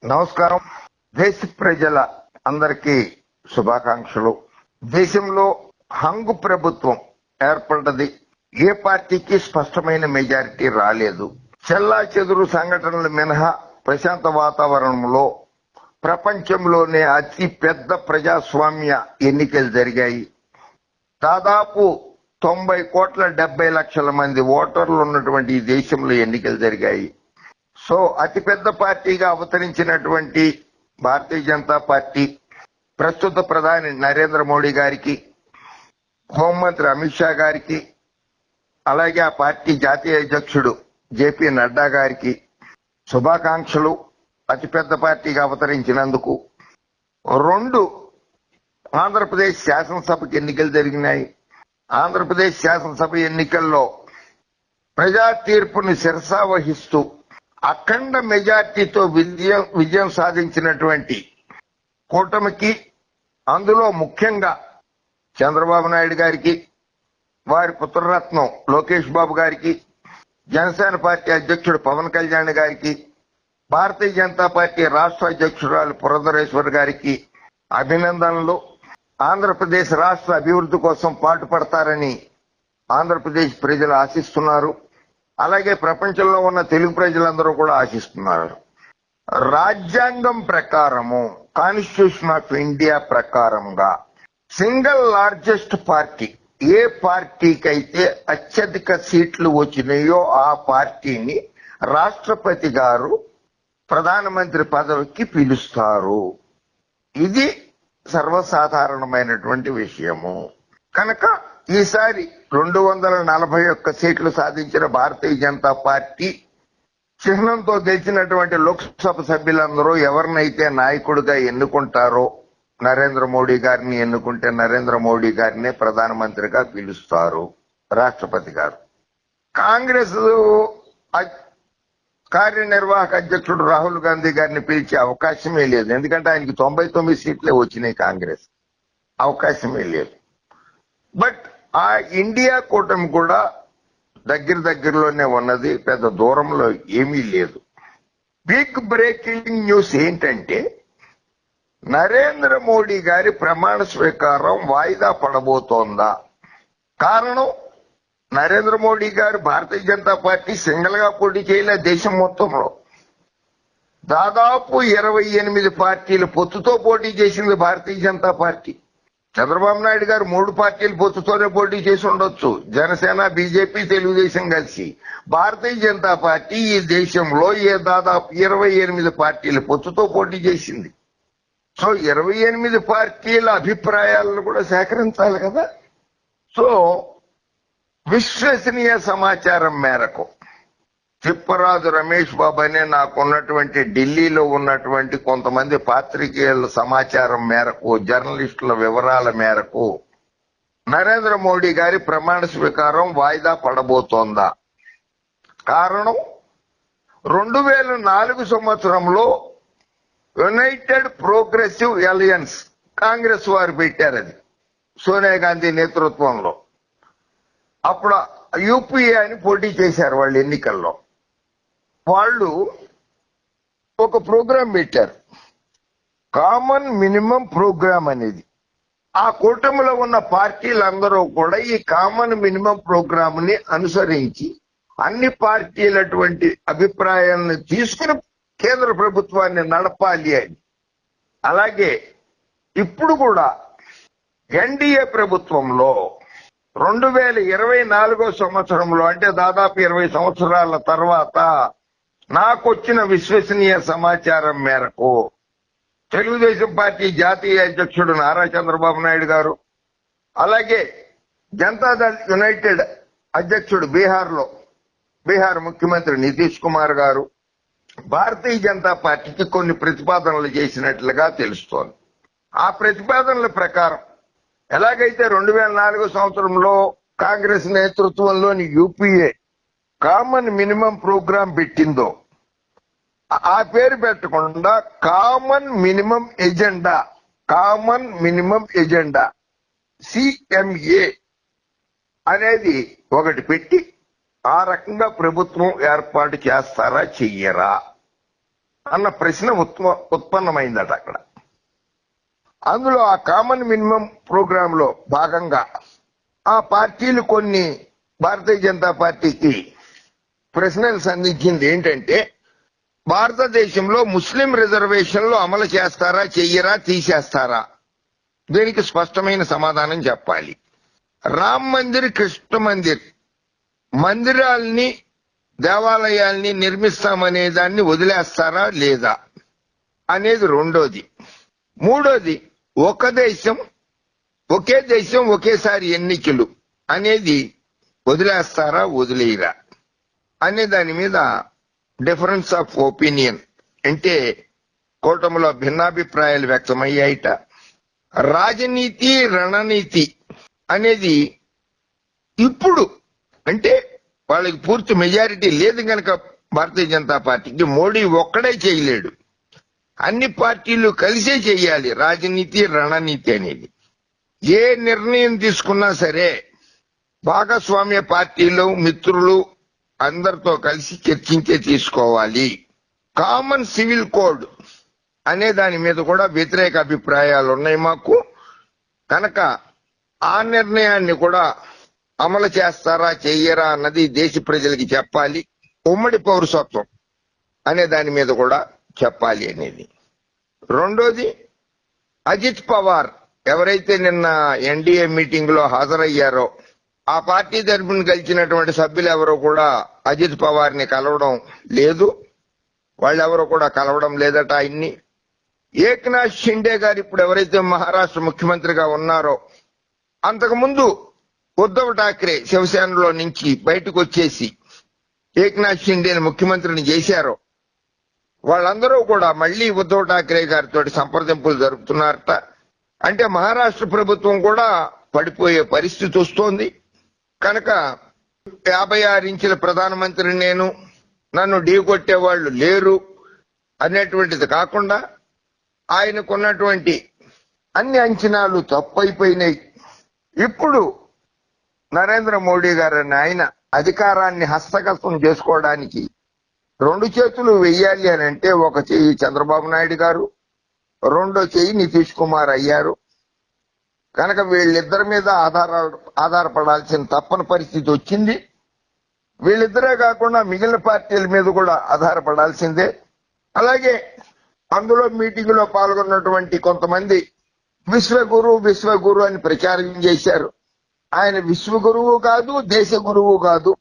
నమస్కారం. దేశ ప్రజల అందరికీ శుభాకాంక్షలు. దేశంలో హంగు ప్రభుత్వం ఏర్పడ్డది. ఏ పార్టీకి స్పష్టమైన మెజారిటీ రాలేదు. చెల్లా చెదురు సంఘటనలు మినహా ప్రశాంత వాతావరణంలో ప్రపంచంలోనే అతి పెద్ద ప్రజాస్వామ్య ఎన్నికలు జరిగాయి. దాదాపు 90,70,00,000 మంది ఓటర్లు ఉన్నటువంటి ఈ దేశంలో ఎన్నికలు జరిగాయి. సో అతిపెద్ద పార్టీగా అవతరించినటువంటి భారతీయ జనతా పార్టీ ప్రస్తుత ప్రధాని నరేంద్ర మోడీ గారికి, హోంమంత్రి అమిత్ షా గారికి, అలాగే ఆ పార్టీ జాతీయ అధ్యక్షుడు జేపీ నడ్డా గారికి శుభాకాంక్షలు. అతిపెద్ద పార్టీగా అవతరించినందుకు. 2 ఆంధ్రప్రదేశ్ శాసనసభకి ఎన్నికలు జరిగినాయి. ఆంధ్రప్రదేశ్ శాసనసభ ఎన్నికల్లో ప్రజా తీర్పును శిరసావహిస్తూ అఖండ మెజార్టీతో విజయం సాధించినటువంటి కూటమికి, అందులో ముఖ్యంగా చంద్రబాబు నాయుడు గారికి, వారి పుత్రరత్నం లోకేష్ బాబు గారికి, జనసేన పార్టీ అధ్యక్షుడు పవన్ కళ్యాణ్ గారికి, భారతీయ జనతా పార్టీ రాష్ట్ర అధ్యక్షురాలు పురంధరేశ్వర్ గారికి అభినందనలు. ఆంధ్రప్రదేశ్ రాష్ట్ర అభివృద్ధి కోసం పాటుపడతారని ఆంధ్రప్రదేశ్ ప్రజలు ఆశిస్తున్నారు. అలాగే ప్రపంచంలో ఉన్న తెలుగు ప్రజలందరూ కూడా ఆశిస్తున్నారు. రాజ్యాంగం ప్రకారము, కాన్స్టిట్యూషన్ ఆఫ్ ఇండియా ప్రకారంగా సింగిల్ లార్జెస్ట్ పార్టీ, ఏ పార్టీకి అయితే అత్యధిక సీట్లు వచ్చినాయో ఆ పార్టీని రాష్ట్రపతి గారు ప్రధానమంత్రి పదవికి పిలుస్తారు. ఇది సర్వసాధారణమైనటువంటి విషయము. కనుక ఈసారి 241 సీట్లు సాధించిన భారతీయ జనతా పార్టీ చిహ్నంతో గెలిచినటువంటి లోక్సభ సభ్యులందరూ ఎవరినైతే నాయకుడిగా ఎన్నుకుంటారో, నరేంద్ర మోడీ గారిని ఎన్నుకుంటే నరేంద్ర మోడీ గారినే ప్రధానమంత్రిగా పిలుస్తారు రాష్ట్రపతి గారు. కాంగ్రెస్ కార్యనిర్వాహక అధ్యక్షుడు రాహుల్ గాంధీ గారిని పిలిచే అవకాశమే లేదు. ఎందుకంటే ఆయనకి 99 సీట్లే వచ్చినాయి. కాంగ్రెస్ అవకాశమే లేదు. బట్ ఆ ఇండియా కూటమి కూడా దగ్గరలోనే ఉన్నది, పెద్ద దూరంలో ఏమీ లేదు. బిగ్ బ్రేకింగ్ న్యూస్ ఏంటంటే నరేంద్ర మోడీ గారి ప్రమాణ స్వీకారం వాయిదా పడబోతోందా? కారణం, నరేంద్ర మోడీ గారు భారతీయ జనతా పార్టీ సింగిల్ గా పోటీ చేయలే. దేశం మొత్తంలో దాదాపు 28 పార్టీలు పొత్తుతో పోటీ చేసింది భారతీయ జనతా పార్టీ. చంద్రబాబు నాయుడు గారు 3 పార్టీలు పొత్తుతోనే పోటీ చేసి ఉండొచ్చు, జనసేన, బీజేపీ, తెలుగుదేశం కలిసి. భారతీయ జనతా పార్టీ ఈ దేశంలో దాదాపు 28 పార్టీలు పొత్తుతో పోటీ చేసింది. సో 28 పార్టీల అభిప్రాయాలను కూడా సేకరించాలి కదా. సో విశ్వసనీయ సమాచారం మేరకు తిప్పరాజు రమేష్ బాబు అనే నాకున్నటువంటి ఢిల్లీలో ఉన్నటువంటి కొంతమంది పాత్రికేయుల సమాచారం మేరకు, జర్నలిస్టుల వివరాల మేరకు నరేంద్ర మోడీ గారి ప్రమాణ స్వీకారం వాయిదా పడబోతోందా? కారణం, 2004 సంవత్సరంలో యునైటెడ్ ప్రోగ్రెసివ్ అలయన్స్ కాంగ్రెస్ వారు పెట్టారు. అది సోనియా గాంధీ నేతృత్వంలో. అప్పుడు యూపీఏ అని పోటీ చేశారు వాళ్ళు ఎన్నికల్లో. వాళ్ళు ఒక ప్రోగ్రాం పెట్టారు, కామన్ మినిమం ప్రోగ్రాం అనేది. ఆ కూటమిలో ఉన్న పార్టీలందరూ కూడా ఈ కామన్ మినిమం ప్రోగ్రామ్ ని అనుసరించి అన్ని పార్టీలటువంటి అభిప్రాయాలను తీసుకుని కేంద్ర ప్రభుత్వాన్ని నడపాలి అని. అలాగే ఇప్పుడు కూడా ఎన్డీఏ ప్రభుత్వంలో 2024 సంవత్సరంలో, అంటే దాదాపు 20 సంవత్సరాల తర్వాత నాకొచ్చిన విశ్వసనీయ సమాచారం మేరకు తెలుగుదేశం పార్టీ జాతీయ అధ్యక్షుడు నారా చంద్రబాబు నాయుడు గారు, అలాగే జనతాదళ్ యునైటెడ్ అధ్యక్షుడు బీహార్ ముఖ్యమంత్రి నితీష్ కుమార్ గారు భారతీయ జనతా పార్టీకి కొన్ని ప్రతిపాదనలు చేసినట్లుగా తెలుస్తోంది. ఆ ప్రతిపాదనల ప్రకారం ఎలాగైతే 2004 సంవత్సరంలో కాంగ్రెస్ నేతృత్వంలోని యూపీఏ కామన్ మినిమం ప్రోగ్రాం పెట్టిందో, ఆ పేరు పెట్టకుండా కామన్ మినిమం ఎజెండా సిఎంఏ అనేది ఒకటి పెట్టి ఆ రకంగా ప్రభుత్వం ఏర్పాటు చేస్తారా చెయ్యరా? అన్న ప్రశ్న ఉత్పన్నమైందట అక్కడ. అందులో ఆ కామన్ మినిమం ప్రోగ్రామ్ లో భాగంగా ఆ పార్టీలు కొన్ని భారతీయ జనతా పార్టీకి ప్రశ్నలు సంధించింది ఏంటంటే, భారతదేశంలో ముస్లిం రిజర్వేషన్లు అమలు చేస్తారా, చెయ్యరా, తీసేస్తారా? దీనికి స్పష్టమైన సమాధానం చెప్పాలి. రామ్ మందిర్, కృష్ణ మందిర్ మందిరాల్ని, దేవాలయాల్ని నిర్మిస్తామనే దాన్ని వదిలేస్తారా లేదా అనేది రెండోది. మూడోది, ఒక దేశం ఒకే దేశం ఒకేసారి ఎన్నికలు అనేది వదిలేస్తారా, వదిలేయరా అనే దాని మీద డిఫరెన్స్ ఆఫ్ ఒపీనియన్ అంటే కూటమిలో భిన్నాభిప్రాయాలు వ్యక్తమయ్యాయిట. రాజనీతి, రణనీతి అనేది ఇప్పుడు అంటే వాళ్ళకి పూర్తి మెజారిటీ లేదు కనుక భారతీయ జనతా పార్టీకి మోడీ ఒక్కడే చేయలేడు, అన్ని పార్టీలు కలిసే చేయాలి రాజనీతి, రణనీతి అనేది. ఏ నిర్ణయం తీసుకున్నా సరే భాగస్వామ్య పార్టీలు, మిత్రులు అందరితో కలిసి చర్చించే తీసుకోవాలి. కామన్ సివిల్ కోడ్ అనే దాని మీద కూడా వ్యతిరేక అభిప్రాయాలు ఉన్నాయి మాకు కనుక ఆ నిర్ణయాన్ని కూడా అమలు చేస్తారా, చెయ్యరా అన్నది దేశ ప్రజలకి చెప్పాలి. ఉమ్మడి పౌరసత్వం అనే దాని మీద కూడా చెప్పాలి అనేది. రెండోది, అజిత్ పవార్ ఎవరైతే నిన్న ఎన్డీఏ మీటింగ్ లో హాజరయ్యారో ఆ పార్టీ తరఫున గెలిచినటువంటి సభ్యులు ఎవరో కూడా అజిత్ పవార్ ని కలవడం లేదు, వాళ్ళెవరో కూడా కలవడం లేదట ఆయన్ని. ఏక్నాథ్ షిండే గారు ఇప్పుడు ఎవరైతే మహారాష్ట్ర ముఖ్యమంత్రిగా ఉన్నారో అంతకుముందు ఉద్ధవ్ ఠాక్రే శివసేనలో నుంచి బయటకు వచ్చేసి ఏక్నాథ్ షిండేని ముఖ్యమంత్రిని చేశారో వాళ్ళందరూ కూడా మళ్లీ ఉద్ధవ్ ఠాక్రే గారితో సంప్రదింపులు జరుపుతున్నారట. అంటే మహారాష్ట్ర ప్రభుత్వం కూడా పడిపోయే పరిస్థితి వస్తోంది కనుక 56 ఇంచుల ప్రధానమంత్రి నేను, నన్ను ఢీకొట్టే వాళ్ళు లేరు అనేటువంటిది కాకుండా ఆయనకున్నటువంటి అన్ని అంచనాలు తప్పైపోయినాయి. ఇప్పుడు నరేంద్ర మోడీ గారని ఆయన అధికారాన్ని హస్తగతం చేసుకోవడానికి 2 చేతులు వెయ్యాలి అని అంటే ఒక చెయ్యి చంద్రబాబు నాయుడు గారు, రెండో చెయ్యి నితీష్ కుమార్ అయ్యారు కనుక వీళ్ళిద్దరి మీద ఆధారపడాల్సిన తప్పని పరిస్థితి వచ్చింది. వీళ్ళిద్దరే కాకుండా మిగిలిన పార్టీల మీద కూడా ఆధారపడాల్సిందే. అలాగే అందులో మీటింగ్ లో పాల్గొన్నటువంటి కొంతమంది విశ్వగురు అని ప్రచారం చేశారు. ఆయన విశ్వగురువు కాదు, దేశ గురువు కాదు,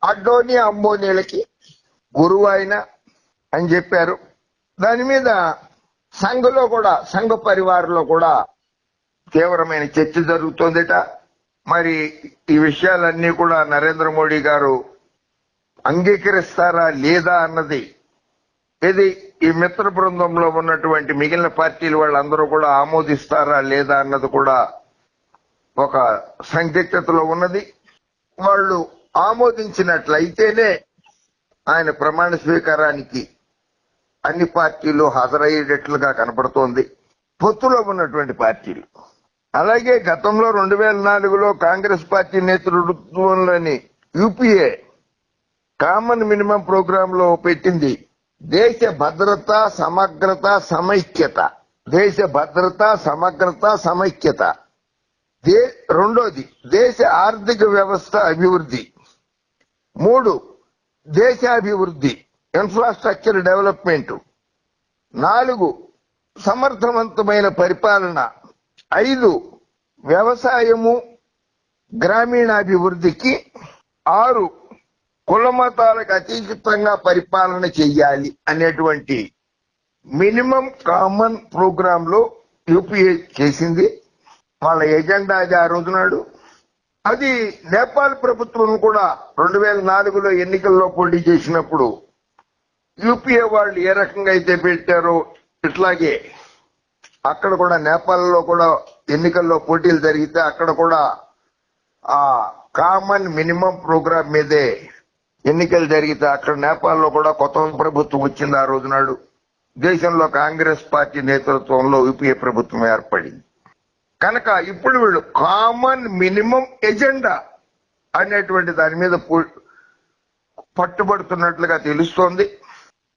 అడ్డోని అంబోనీలకి గురువు ఆయన అని చెప్పారు. దాని మీద సంఘలో కూడా, సంఘ పరివారంలో కూడా తీవ్రమైన చర్చ జరుగుతోందట. మరి ఈ విషయాలన్నీ కూడా నరేంద్ర మోడీ గారు అంగీకరిస్తారా లేదా అన్నది, ఇది ఈ మిత్ర బృందంలో ఉన్నటువంటి మిగిలిన పార్టీలు వాళ్ళందరూ కూడా ఆమోదిస్తారా లేదా అన్నది కూడా ఒక సందిగ్ధతలో ఉన్నది. వాళ్ళు ఆమోదించినట్లయితేనే ఆయన ప్రమాణ స్వీకారానికి అన్ని పార్టీలు హాజరయ్యేటట్లుగా కనపడుతోంది, పొత్తులో ఉన్నటువంటి పార్టీలు. అలాగే గతంలో 2004లో కాంగ్రెస్ పార్టీ నేతృత్వంలోని యూపీఏ కామన్ మినిమం ప్రోగ్రామ్ లో పెట్టింది దేశ భద్రత, సమగ్రత, సమైక్యత. దేశ భద్రత, సమగ్రత, సమైక్యత. రెండోది దేశ ఆర్థిక వ్యవస్థ అభివృద్ధి. 3 దేశాభివృద్ధి, ఇన్ఫ్రాస్ట్రక్చర్ డెవలప్మెంట్. 4 సమర్థవంతమైన పరిపాలన. 5 వ్యవసాయము, గ్రామీణాభివృద్ధికి. 6 కులమతాలకు అతీతంగా పరిపాలన చెయ్యాలి అనేటువంటి మినిమం కామన్ ప్రోగ్రామ్ లో యూపీఏ చేసింది. వాళ్ళ ఎజెండా అది ఆ రోజునాడు. అది నేపాల్ ప్రభుత్వం కూడా 2004లో ఎన్నికల్లో పోటీ చేసినప్పుడు యూపీఏ వాళ్ళు ఏ రకంగా అయితే పెట్టారో ఇట్లాగే అక్కడ కూడా నేపాల్లో కూడా ఎన్నికల్లో పోటీలు జరిగితే అక్కడ కూడా ఆ కామన్ మినిమం ప్రోగ్రామ్ మీదే ఎన్నికలు జరిగితే అక్కడ నేపాల్లో కూడా కొత్త ప్రభుత్వం వచ్చింది ఆ రోజునాడు. దేశంలో కాంగ్రెస్ పార్టీ నేతృత్వంలో యూపీఏ ప్రభుత్వం ఏర్పడింది కనుక ఇప్పుడు వీళ్ళు కామన్ మినిమం ఎజెండా అనేటువంటి దాని మీద పట్టుబడుతున్నట్లుగా తెలుస్తోంది.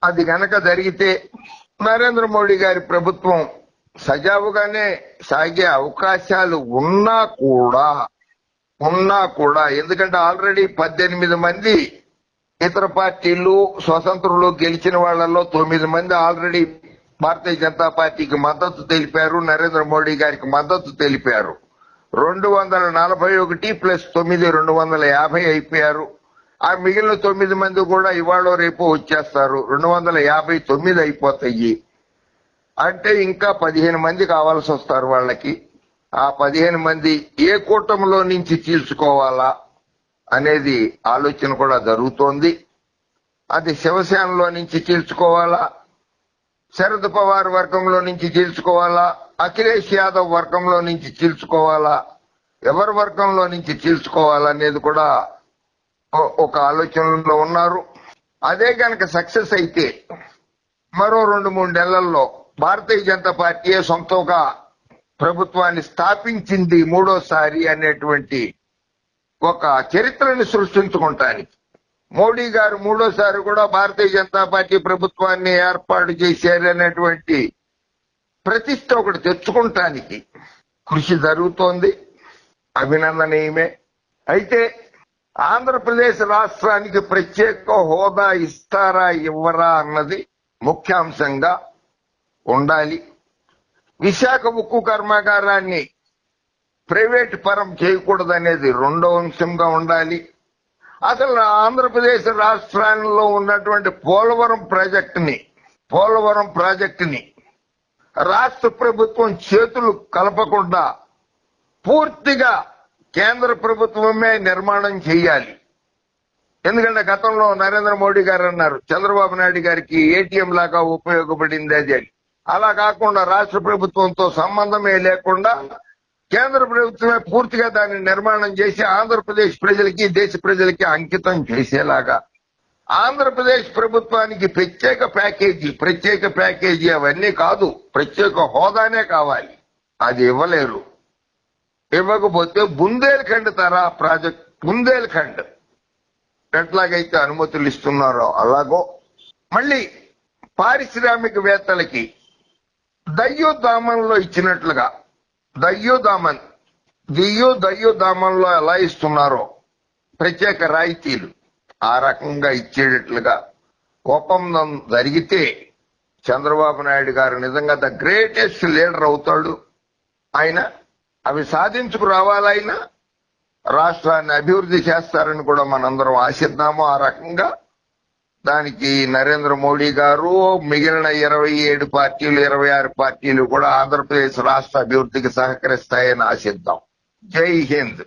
అది గనక జరిగితే నరేంద్ర మోడీ గారి ప్రభుత్వం సజావుగానే సాగే అవకాశాలు ఉన్నా కూడా ఎందుకంటే ఆల్రెడీ 18 మంది ఇతర పార్టీలు స్వతంత్రులు గెలిచిన వాళ్ళలో 9 మంది ఆల్రెడీ భారతీయ జనతా పార్టీకి మద్దతు తెలిపారు, నరేంద్ర మోడీ గారికి మద్దతు తెలిపారు. 241 ప్లస్ 9 250 అయిపోయారు. ఆ మిగిలిన 9 మంది కూడా ఇవాళ రేపు వచ్చేస్తారు. 259 అయిపోతాయి. అంటే ఇంకా 15 మంది కావాల్సి వస్తారు వాళ్ళకి. ఆ 15 మంది ఏ కూటమిలో నుంచి చీల్చుకోవాలా అనేది ఆలోచన కూడా జరుగుతోంది. అది శివసేనలో నుంచి చీల్చుకోవాలా, శరద్ పవార్ వర్గంలో నుంచి చీల్చుకోవాలా, అఖిలేష్ యాదవ్ వర్గంలో నుంచి చీల్చుకోవాలా, ఎవరి వర్గంలో నుంచి చీల్చుకోవాలా అనేది కూడా ఒక ఆలోచనలో ఉన్నారు. అదే కనుక సక్సెస్ అయితే మరో 2-3 నెలల్లో భారతీయ జనతా పార్టీ సొంతంగా ప్రభుత్వాన్ని స్థాపించింది మూడోసారి అనేటువంటి ఒక చరిత్రను సృష్టించుకుంటానికి మోడీ గారు మూడోసారి కూడా భారతీయ జనతా పార్టీ ప్రభుత్వాన్ని ఏర్పాటు చేశారనేటువంటి ప్రతిష్ట ఒకటి తెచ్చుకుంటానికి కృషి జరుగుతోంది. అభినందనీయమే. అయితే ఆంధ్రప్రదేశ్ రాష్ట్రానికి ప్రత్యేక హోదా ఇస్తారా ఇవ్వరా అన్నది ముఖ్యాంశంగా ఉండాలి. విశాఖ ఉక్కు కర్మాగారాన్ని ప్రైవేట్ పరం చేయకూడదనేది రెండో అంశంగా ఉండాలి. అసలు ఆంధ్రప్రదేశ్ రాష్ట్రంలో ఉన్నటువంటి పోలవరం ప్రాజెక్టుని రాష్ట్ర ప్రభుత్వం చేతులు కలపకుండా పూర్తిగా కేంద్ర ప్రభుత్వమే నిర్మాణం చేయాలి. ఎందుకంటే గతంలో నరేంద్ర మోడీ గారు అన్నారు చంద్రబాబు నాయుడు గారికి ఏటీఎం లాగా ఉపయోగపడింది అది. అలా కాకుండా రాష్ట్ర ప్రభుత్వంతో సంబంధమే లేకుండా కేంద్ర ప్రభుత్వమే పూర్తిగా దాన్ని నిర్మాణం చేసి ఆంధ్రప్రదేశ్ ప్రజలకి దేశ ప్రజలకి అంకితం చేసేలాగా ఆంధ్రప్రదేశ్ ప్రభుత్వానికి ప్రత్యేక ప్యాకేజీ అవన్నీ కాదు, ప్రత్యేక హోదానే కావాలి. అది ఇవ్వలేరు. ఇవ్వకపోతే బుందేల్ఖండ్ తరహా ప్రాజెక్ట్ బుందేల్ఖండ్ ఎట్లాగైతే అనుమతులు ఇస్తున్నారో అలాగో మళ్ళీ పారిశ్రామికవేత్తలకి దయ్యూదామన్లో ఇచ్చినట్లుగా దయ్యూదామన్లో ఎలా ఇస్తున్నారో ప్రత్యేక రాయితీలు ఆ రకంగా ఇచ్చేటట్లుగా ఒప్పందం జరిగితే చంద్రబాబు నాయుడు గారు నిజంగా ద గ్రేటెస్ట్ లీడర్ అవుతాడు. ఆయన అవి సాధించుకురావాలైనా రాష్ట్రాన్ని అభివృద్ధి చేస్తారని కూడా మనందరం ఆశిద్దాము. ఆ రకంగా దానికి నరేంద్ర మోడీ గారు మిగిలిన 27 పార్టీలు 26 పార్టీలు కూడా ఆంధ్రప్రదేశ్ రాష్ట్ర అభివృద్ధికి సహకరిస్తాయని ఆశిద్దాం. జై హింద్.